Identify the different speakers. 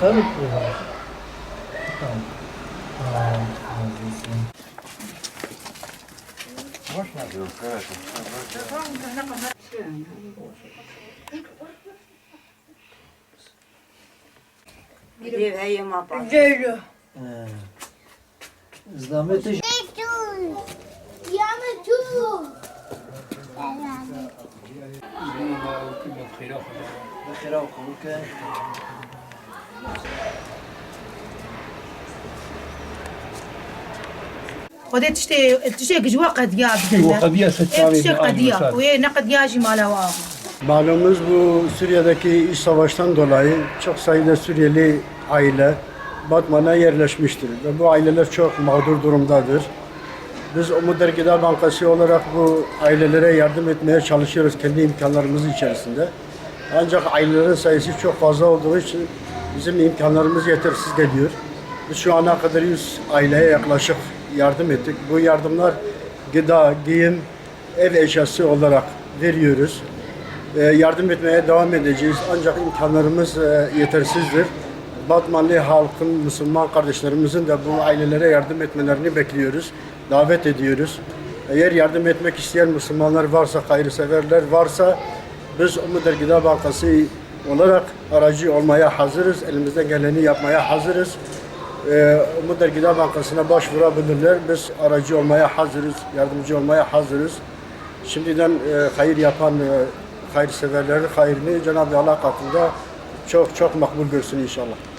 Speaker 1: Kalıp bu var. Tamam. Boş ver.
Speaker 2: Yok, evet.
Speaker 3: Zeylo.
Speaker 1: Zahmet iş. بخير أخوك.
Speaker 3: خذيت تشتي جوا قد يا
Speaker 4: وقضية ستاري
Speaker 3: تشتي قد يا وهي نقد ياجي مالا واو.
Speaker 5: Malumunuz bu Suriye'deki iç savaştan dolayı çok sayıda Suriyeli aile Batman'a yerleşmiştir ve bu aileler çok mağdur durumdadır. Biz Umut Gıda Bankası olarak bu ailelere yardım etmeye çalışıyoruz kendi imkanlarımız içerisinde. Ancak ailelerin sayısı çok fazla olduğu için bizim imkanlarımız yetersiz geliyor. Biz şu ana kadar 100 aileye yaklaşık yardım ettik. Bu yardımlar gıda, giyim, ev eşyası olarak veriyoruz. Yardım etmeye devam edeceğiz. Ancak imkanlarımız yetersizdir. Batmanlı halkın, Müslüman kardeşlerimizin de bu ailelere yardım etmelerini bekliyoruz. Davet ediyoruz. Eğer yardım etmek isteyen Müslümanlar varsa, hayırseverler varsa biz Umut Gıda Bankası olarak aracı olmaya hazırız. Elimizden geleni yapmaya hazırız. Umut Gıda Bankası'na başvurabilirler. Biz aracı olmaya hazırız, yardımcı olmaya hazırız. Şimdiden hayır yapan hayırseverlerin hayrını Cenab-ı Allah katında çok çok makbul görsün inşallah.